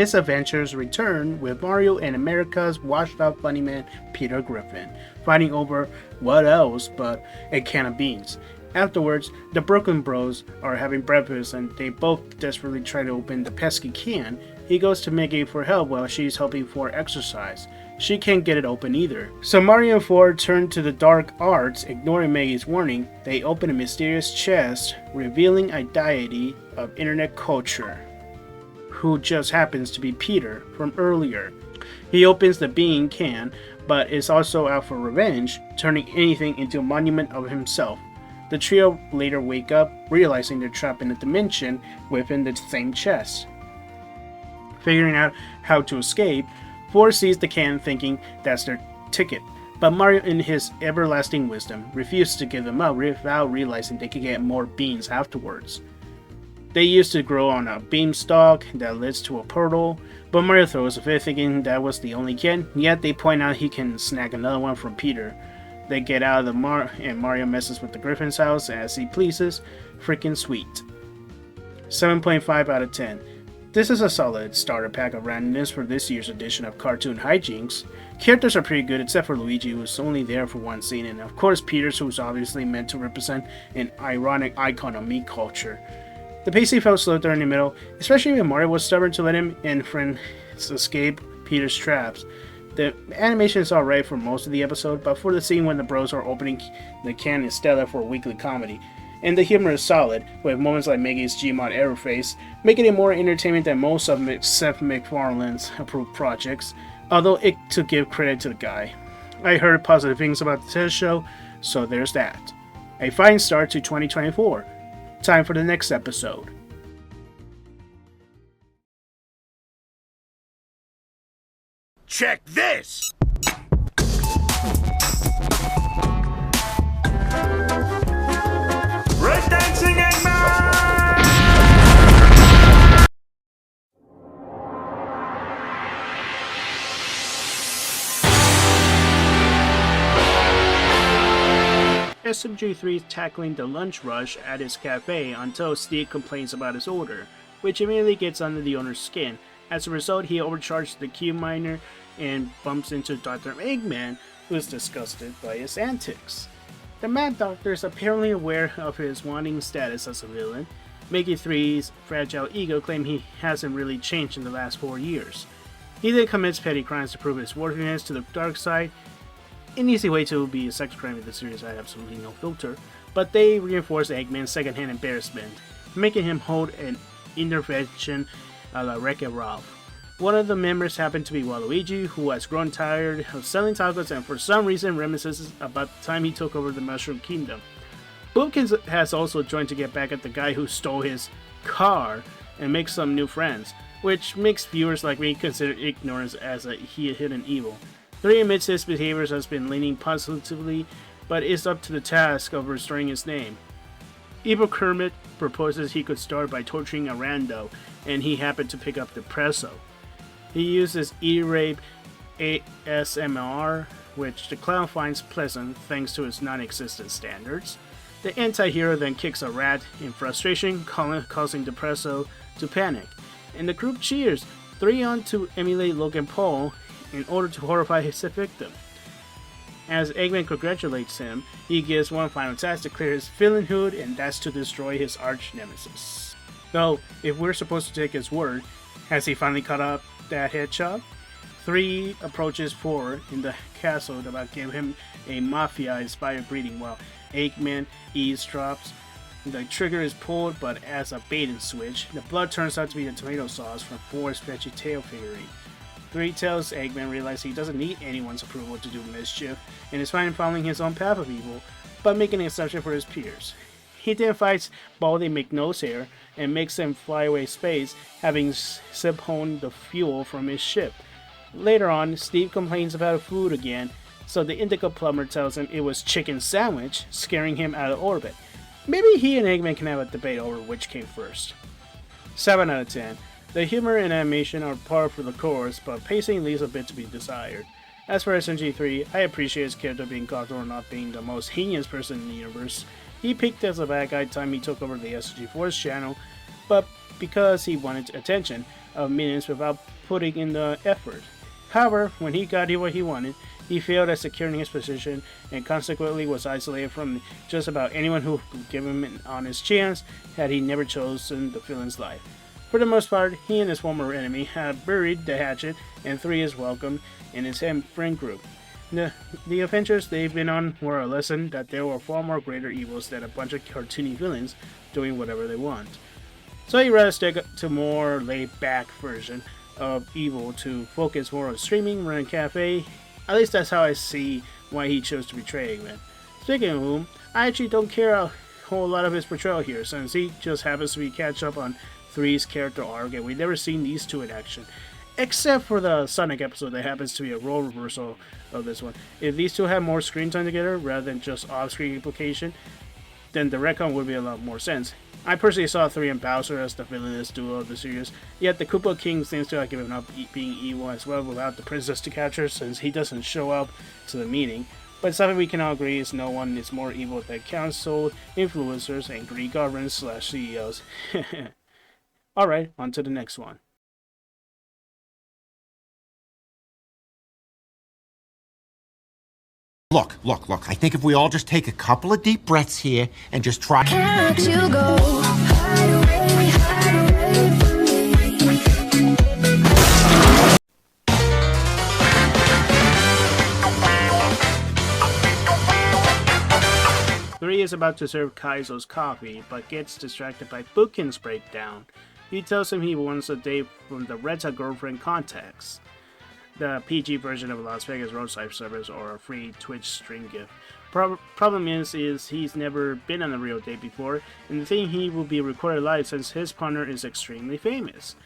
misadventures return with Mario and America's washed-up funny man Peter Griffin, fighting over what else but a can of beans. Afterwards, the Brooklyn Bros are having breakfast and they both desperately try to open the pesky can. He goes to Maggie for help while she's hoping for exercise. She can't get it open either. So Mario and Ford turn to the dark arts, ignoring Maggie's warning. They open a mysterious chest, revealing a deity of internet culture, who just happens to be Peter from earlier. He opens the bean can, but is also out for revenge, turning anything into a monument of himself. The trio later wake up, realizing they're trapped in a dimension within the same chest. Figuring out how to escape, Ford sees the can thinking that's their ticket, but Mario in his everlasting wisdom refuses to give them up without realizing they could get more beans afterwards. They used to grow on a beanstalk that leads to a portal, but Mario throws a fit thinking that was the only can, yet they point out he can snag another one from Peter. They get out of the and Mario messes with the Griffin's house as he pleases. Freaking sweet. 7.5 out of 10. This is a solid starter pack of randomness for this year's edition of Cartoon Hijinks. Characters are pretty good except for Luigi, who's only there for one scene, and of course Peter, who's obviously meant to represent an ironic icon of meat culture. The pacing felt slow during the middle, especially when Mario was stubborn to let him and friends escape Peter's traps. The animation is alright for most of the episode, but for the scene when the bros are opening the can is stellar for a weekly comedy. And the humor is solid, with moments like Maggie's Gmod error face, making it more entertainment than most of Seth MacFarlane's approved projects, although it to give credit to the guy. I heard positive things about the test show, so there's that. A fine start to 2024. Time for the next episode. Check this! Breakdancing Eggman! SMG3 is tackling the lunch rush at his cafe until Steve complains about his order, which immediately gets under the owner's skin. As a result, he overcharges the Q miner and bumps into Dr. Eggman, who is disgusted by his antics. The Mad Doctor is apparently aware of his wanting status as a villain, making 3's fragile ego claim he hasn't really changed in the last 4 years. He then commits petty crimes to prove his worthiness to the dark side. An easy way to be a sex crime in the series had absolutely no filter, but they reinforce Eggman's secondhand embarrassment, making him hold an intervention a la Wreck-It Ralph. One of the members happened to be Waluigi, who has grown tired of selling tacos and for some reason reminisces about the time he took over the Mushroom Kingdom. Boopkins has also joined to get back at the guy who stole his car and make some new friends, which makes viewers like me consider ignorance as a hidden evil. 3 admits his behavior has been leaning positively, but is up to the task of restoring his name. Evil Kermit proposes he could start by torturing a rando, and he happened to pick up the presso. He uses E-Rape ASMR, which the clown finds pleasant thanks to his non-existent standards. The anti-hero then kicks a rat in frustration, causing the presso to panic, and the group cheers 3 on to emulate Logan Paul in order to horrify his victim. As Eggman congratulates him, he gives one final task to clear his villainhood, and that's to destroy his arch-nemesis. Though, if we're supposed to take his word, has he finally caught up that headshot? 3 approaches 4 in the castle about give him a mafia-inspired greeting while Eggman eavesdrops. The trigger is pulled, but as a bait and switch, the blood turns out to be the tomato sauce from 4's Veggie Tail figurine. 3 tells Eggman realizes he doesn't need anyone's approval to do mischief, and is fine following his own path of evil, but making an exception for his peers. He then fights Baldy McNosehair and makes him fly away space, having siphoned the fuel from his ship. Later on, Steve complains about food again, so the Indigo Plumber tells him it was chicken sandwich, scaring him out of orbit. Maybe he and Eggman can have a debate over which came first. 7 out of 10. The humor and animation are par for the course, but pacing leaves a bit to be desired. As for SMG3, I appreciate his character being Gothor not being the most heinous person in the universe. He peaked as a bad guy time he took over the SMG4's channel, but because he wanted attention of minions without putting in the effort. However, when he got what he wanted, he failed at securing his position and consequently was isolated from just about anyone who would give him an honest chance had he never chosen the villain's life. For the most part, he and his former enemy have buried the hatchet, and 3 is welcome in his friend group. The adventures they've been on were a lesson that there were far more greater evils than a bunch of cartoony villains doing whatever they want. So he'd rather stick to more laid-back version of evil to focus more on streaming, running a cafe. At least that's how I see why he chose to betray Eggman. Speaking of whom, I actually don't care a whole lot of his portrayal here, since he just happens to be catch up on 3's character arc, and we've never seen these two in action. Except for the Sonic episode that happens to be a role reversal of this one. If these two had more screen time together, rather than just off-screen implication, then the retcon would be a lot more sense. I personally saw 3 and Bowser as the villainous duo of the series, yet the Koopa King seems to have given up being evil as well without the princess to capture, since he doesn't show up to the meeting. But something we can all agree is no one is more evil than council, influencers, and greedy governments / CEOs. Alright, on to the next one. Look. I think if we all just take a couple of deep breaths here and just try. Can't let you go. Hide away from me. 3 is about to serve Kaizo's coffee, but gets distracted by Bukin's breakdown. He tells him he wants a date from the Renta girlfriend contacts, the PG version of Las Vegas roadside service, or a free Twitch stream gift. Problem is he's never been on a real date before, and the thing he will be recorded live since his partner is extremely famous.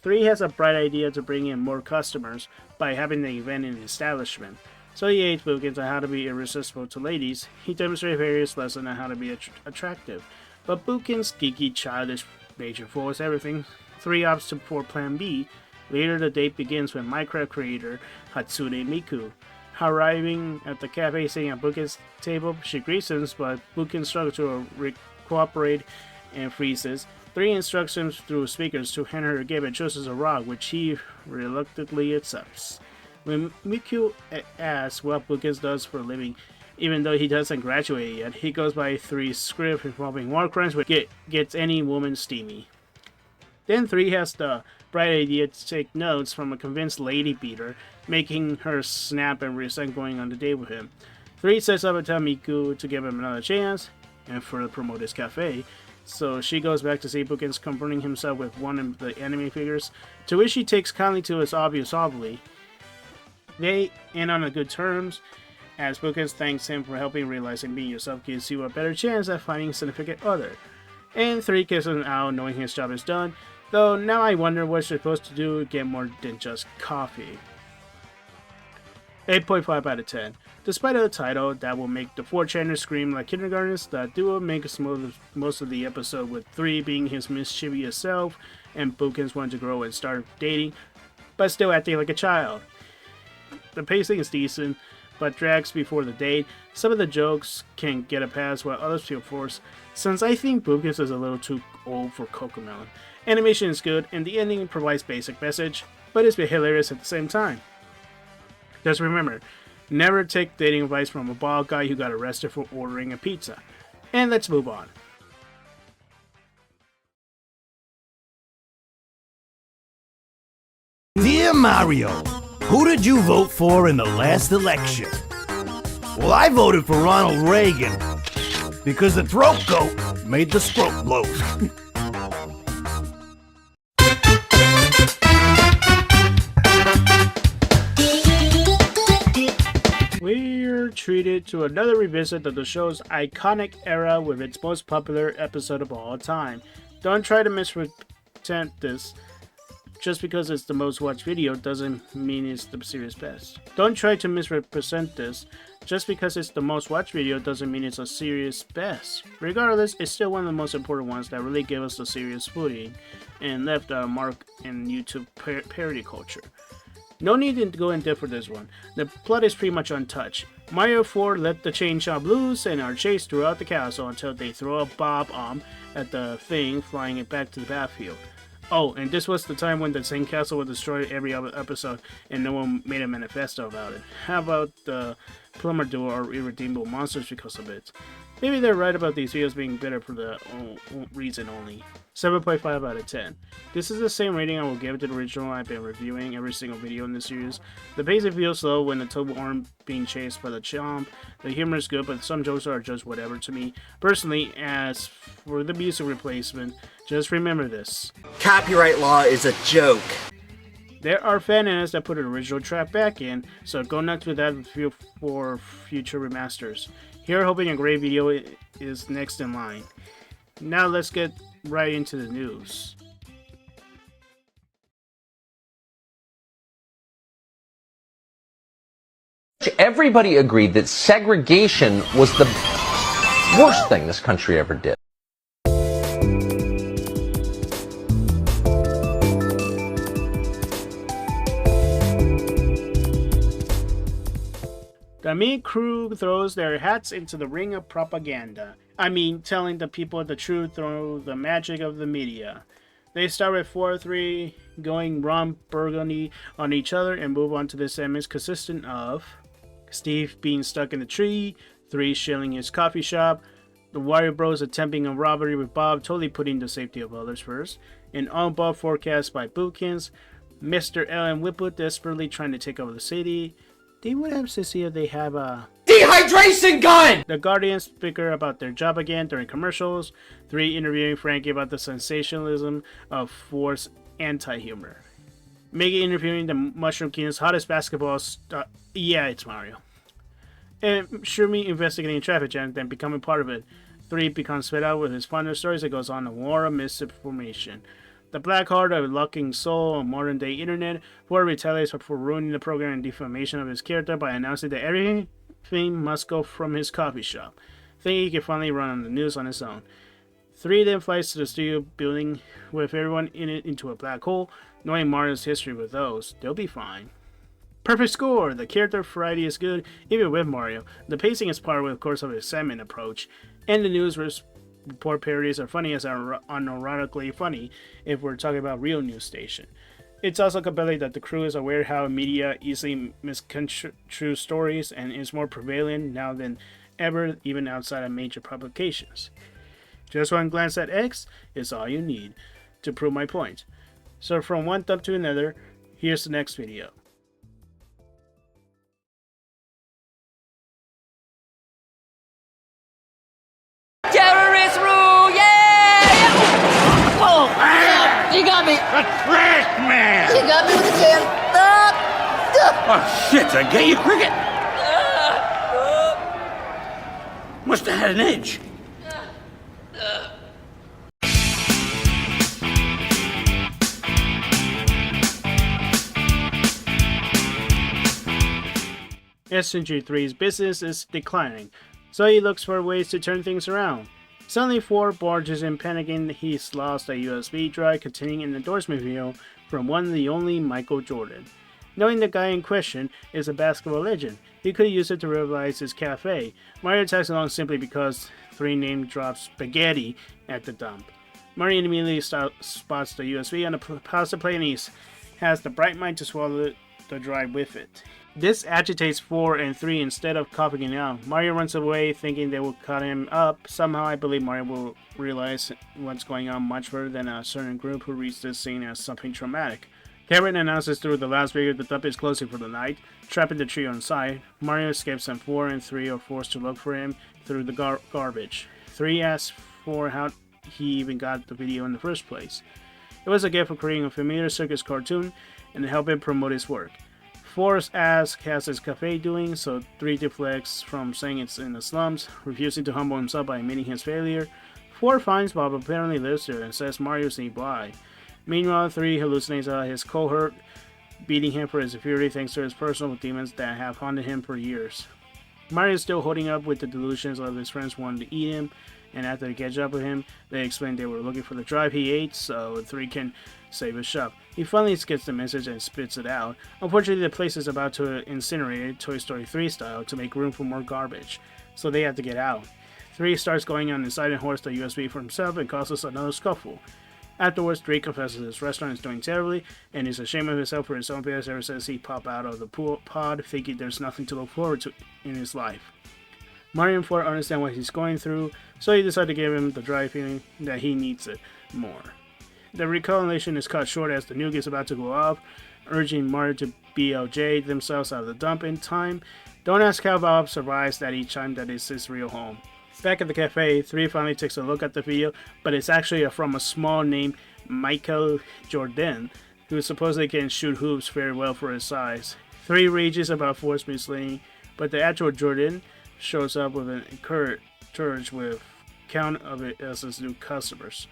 3 has a bright idea to bring in more customers by having the event in the establishment. So he aids Bookins on how to be irresistible to ladies. He demonstrates various lessons on how to be attractive. But Bookins' geeky, childish nature fools everything. 3 opts for Plan B. Later, the date begins with Minecraft creator Hatsune Miku. Arriving at the cafe sitting at Bookins' table, she greets him, but Bookins struggles to cooperate and freezes. 3 instructs him through speakers to hand her a gift and chooses a rock, which he reluctantly accepts. When Miku asks what Bookins does for a living, even though he doesn't graduate yet, he goes by 3's script involving war crimes, which gets any woman steamy. Then 3 has the bright idea to take notes from a convinced lady beater, making her snap and resent going on the date with him. 3 sets up to tell Miku to give him another chance, and further promote his cafe, so she goes back to see Bookins confronting himself with one of the anime figures, to which he takes kindly to his obvious obly. They end on good terms, as Bookins thanks him for helping realizing being yourself gives you a better chance at finding a significant other. And 3 kisses him out knowing his job is done, though now I wonder what you're supposed to do to get more than just coffee. 8.5 out of 10. Despite the title that will make the 4-channers scream like kindergartners, the duo makes most of the episode, with 3 being his mischievous self and Bookins wanting to grow and start dating, but still acting like a child. The pacing is decent, but drags before the date. Some of the jokes can get a pass while others feel forced, since I think Bookins is a little too old for Cocomelon. Animation is good, and the ending provides basic message, but it's hilarious at the same time. Just remember, never take dating advice from a bald guy who got arrested for ordering a pizza. And let's move on. Dear Mario, who did you vote for in the last election? Well, I voted for Ronald Reagan because the throat goat made the stroke blows. We're treated to another revisit of the show's iconic era with its most popular episode of all time. Don't try to misrepresent this. Just because it's the most watched video doesn't mean it's the series best. Don't try to misrepresent this. Just because it's the most watched video doesn't mean it's a series best. Regardless, it's still one of the most important ones that really gave us the series footing and left a mark in YouTube parody culture. No need to go in depth for this one. The plot is pretty much untouched. Mario 4 let the chainsaw loose and are chased throughout the castle until they throw a bomb at the thing, flying it back to the battlefield. Oh, and this was the time when the same castle would destroy every other episode and no one made a manifesto about it. How about the plumber duo are irredeemable monsters because of it? Maybe they're right about these videos being better for the reason only. 7.5 out of 10. This is the same rating I will give to the original I've been reviewing every single video in this series. The pacing feels slow when the two aren't being chased by the chomp. The humor is good, but some jokes are just whatever to me. Personally, as for the music replacement, just remember this. Copyright law is a joke. There are fan edits that put an original track back in, so go nuts with that for future remasters. Here, hoping a great video is next in line. Now let's get right into the news. Everybody agreed that segregation was the worst thing this country ever did. The meat crew throws their hats into the ring of propaganda. I mean, telling the people the truth through the magic of the media. They start with 4-3, going rum burgundy on each other, and move on to the segments consistent of Steve being stuck in the tree, 3 shilling his coffee shop, the Warrior Bros attempting a robbery with Bob, totally putting the safety of others first, an on-ball forecast by Bookins, Mr. L and Whipwood desperately trying to take over the city. They would have to see if they have a Dehydration gun! The Guardians bicker about their job again during commercials. 3 interviewing Frankie about the sensationalism of 4's anti-humor. Mega interviewing the Mushroom Kingdom's hottest basketball star. Yeah, it's Mario. And Shumi investigating traffic jam, then becoming part of it. 3 becomes fed up with his partner stories and goes on a war of misinformation. The Black Heart of Locking Soul on modern day internet. 4 retaliates for ruining the program and defamation of his character by announcing that everything must go from his coffee shop. Thinking he can finally run on the news on his own. 3 then flies to the studio building with everyone in it into a black hole. Knowing Mario's history with those, they'll be fine. Perfect score! The character variety is good, even with Mario. The pacing is part, of course, of his segment approach. And the news report parodies are funny as unironically funny if we're talking about real news station. It's also compelling that the crew is aware how media easily misconstrue stories and is more prevalent now than ever, even outside of major publications. Just one glance at X is all you need to prove my point. So from one thumb to another, here's the next video. Terrorist rule, yeah! Oh, you got me. The trash man! You got me with the can. Oh shit, I get you cricket! Must have had an edge. SMG3's business is declining, so he looks for ways to turn things around. Suddenly 4 barges in panicking he's lost a USB drive containing an endorsement video from one and the only Michael Jordan. Knowing the guy in question is a basketball legend, he could use it to revitalize his cafe. Mario tags along simply because 3 name drops spaghetti at the dump. Mario immediately spots the USB on the pasta plate and he has the bright mind to swallow the drive with it. This agitates 4 and 3 instead of coughing it out. Mario runs away thinking they will cut him up. Somehow I believe Mario will realize what's going on much further than a certain group who reads this scene as something traumatic. Karen announces through the loudspeaker the dump is closing for the night. Trapping the trio inside, Mario escapes and 4 and 3 are forced to look for him through the garbage. 3 asks 4 how he even got the video in the first place. It was a gift for creating a familiar circus cartoon and helping promote his work. 4's asks how's his cafe doing, so 3 deflects from saying it's in the slums, refusing to humble himself by admitting his failure. 4 finds Bob apparently lives there and says Mario's nearby. Meanwhile, 3 hallucinates his cohort, beating him for his inferiority thanks to his personal demons that have haunted him for years. Mario is still holding up with the delusions of his friends wanting to eat him, and after they catch up with him, they explain they were looking for the drive he ate so 3 can save his shop. He finally gets the message and spits it out. Unfortunately, the place is about to incinerate it, Toy Story 3 style, to make room for more garbage, so they have to get out. 3 starts going on inside and hoards the USB for himself and causes another scuffle. Afterwards, Drake confesses his restaurant is doing terribly and is ashamed of himself for his own past ever since he popped out of the pod thinking there's nothing to look forward to in his life. Mario and Ford understand what he's going through, so he decides to give him the dry feeling that he needs it more. The reconciliation is cut short as the nuke is about to go off, urging Mario to BLJ themselves out of the dump in time. Don't ask how Bob survives that each time that is his real home. Back at the cafe, 3 finally takes a look at the video, but it's actually from a small named Michael Jordan, who supposedly can shoot hoops very well for his size. 3 rages about Ford's misleading, but the actual Jordan shows up with an encourage with count of it as his new customers.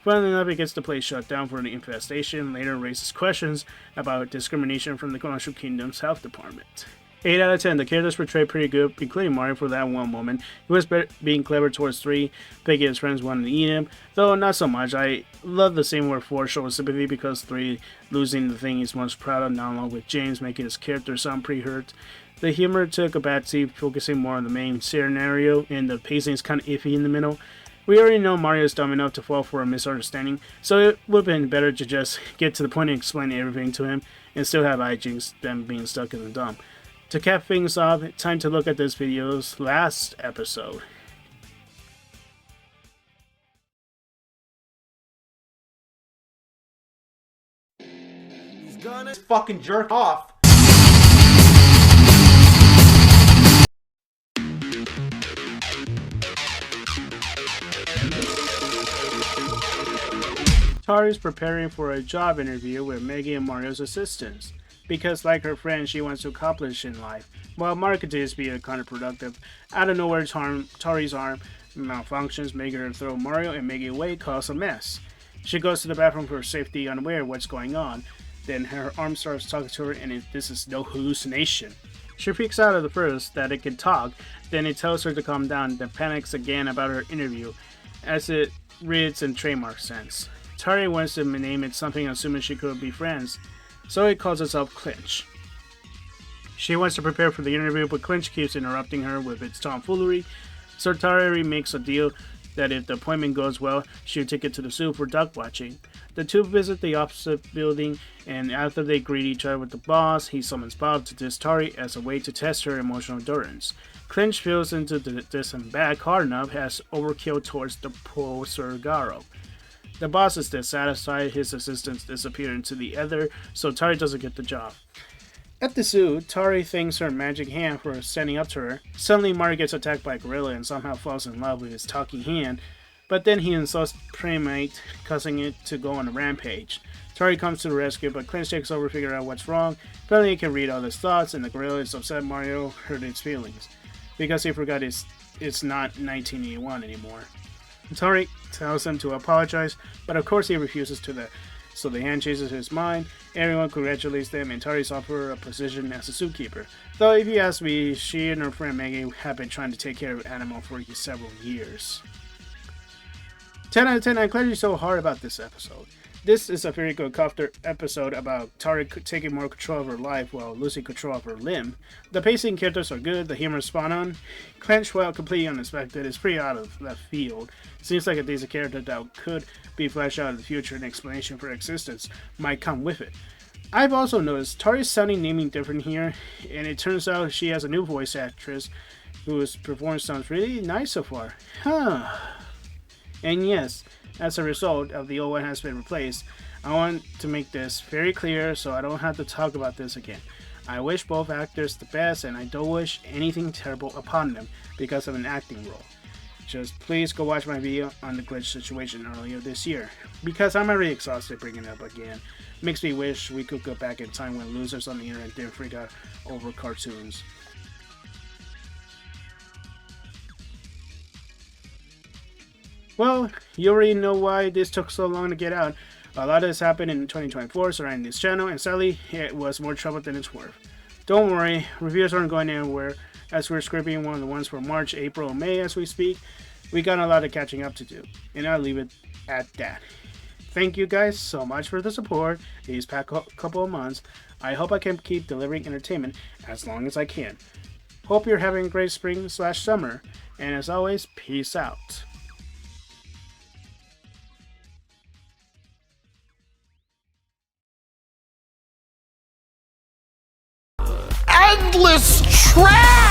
Finally enough, he gets the place shut down for an infestation, later raises questions about discrimination from the Mushroom Kingdom's health department. 8 out of 10, the characters portrayed pretty good, including Mario for that one moment. He was being clever towards 3, picking his friends wanted to eat him, though not so much. I love the scene where 4 shows sympathy because 3 losing the thing he's most proud of, now along with James making his character sound pretty hurt. The humor took a bad seat, focusing more on the main scenario, and the pacing is kind of iffy in the middle. We already know Mario is dumb enough to fall for a misunderstanding, so it would have been better to just get to the point and explain everything to him, and still have hijinks than being stuck in the dump. To cap things off, time to look at this video's last episode. He's gonna fucking jerk off. Tari's preparing for a job interview with Maggie and Mario's assistants, because like her friend, she wants to accomplish in life. While Mario continues to be counterproductive, out of nowhere Tari's arm malfunctions, making her throw Mario and Maggie away, cause a mess. She goes to the bathroom for safety, unaware of what's going on. Then her arm starts talking to her, and this is no hallucination. She freaks out at first that it can talk, then it tells her to calm down, then panics again about her interview, as it reads in trademark sense. Tari wants to name it something assuming she could be friends, so it calls itself Clinch. She wants to prepare for the interview, but Clinch keeps interrupting her with its tomfoolery, so Tari makes a deal that if the appointment goes well, she'll take it to the zoo for duck watching. The two visit the opposite building, and after they greet each other with the boss, he summons Bob to diss Tari as a way to test her emotional endurance. Clinch feels into this and back hard enough has overkill towards the poor Sergaro. The boss is dissatisfied, his assistants disappear into the ether, so Tari doesn't get the job. At the zoo, Tari thanks her magic hand for standing up to her. Suddenly Mario gets attacked by a gorilla and somehow falls in love with his talking hand, but then he insults Primate, causing it to go on a rampage. Tari comes to the rescue, but Clinch takes over to figure out what's wrong. Finally he can read all his thoughts, and the gorilla is upset Mario hurt his feelings, because he forgot it's not 1981 anymore. Tari tells him to apologize, but of course he refuses to so the hand changes his mind. Everyone congratulates them, and Tari's offered a position as a zookeeper. Though if you ask me, she and her friend Maggie have been trying to take care of animals for several years. 10 out of 10, I'm glad you're so hard about this episode. This is a very good comfort episode about Tari taking more control of her life while losing control of her limb. The pacing characters are good, the humor is spot on. Clench, while completely unexpected, is pretty out of left field. Seems like a decent character that could be fleshed out in the future, and explanation for existence might come with it. I've also noticed Tari's sounding naming different here, and it turns out she has a new voice actress whose performance sounds really nice so far. And yes, as a result of the old one has been replaced, I want to make this very clear so I don't have to talk about this again. I wish both actors the best, and I don't wish anything terrible upon them because of an acting role. Just please go watch my video on the glitch situation earlier this year, because I'm already exhausted bringing it up again. Makes me wish we could go back in time when losers on the internet didn't freak out over cartoons. Well, you already know why this took so long to get out. A lot of this happened in 2024 surrounding this channel, and sadly, it was more trouble than it's worth. Don't worry, reviews aren't going anywhere, as we're scripting one of the ones for March, April, and May as we speak. We got a lot of catching up to do, and I'll leave it at that. Thank you guys so much for the support these past couple of months. I hope I can keep delivering entertainment as long as I can. Hope you're having a great spring/summer, and as always, peace out. endless trash!